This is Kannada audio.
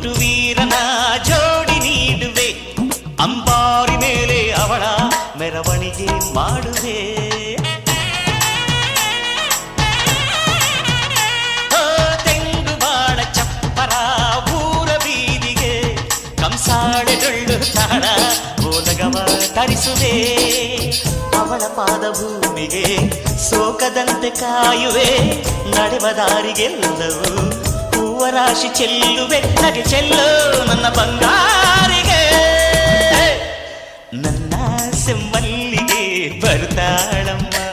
ಹುಟ್ಟು ವೀರನ ಜೋಡಿ ನೀಡುವೆ, ಅಂಬಾರಿ ಮೇಲೆ ಅವಳ ಮೆರವಣಿಗೆ ಮಾಡುವೆ. ತೆಂಗು ಬಾಳ ಚಪ್ಪರ ಊರ ಬೀದಿಗೆ, ಕಂಸಾಳೆ ಡೊಳ್ಳು ತಾಳ ಗೋಲಗವ ತರಿಸುವೆ. ಅವಳ ಪಾದ ಭೂಮಿಗೆ ಸೋಕದಂತೆ ಕಾಯುವೆ, ನಡೆವ ದಾರಿಗೆಲ್ಲವೂ ಹೂವರಾಶಿ ಚೆಲ್ಲುವೆ. ನಗೆ ಚೆಲ್ಲು ನನ್ನ ಬಂಗಾರಿಗೆ, ನನ್ನ ಸೆಮ್ಮಲ್ಲಿಗೆ ಬರ್ತಾಳಮ್ಮ.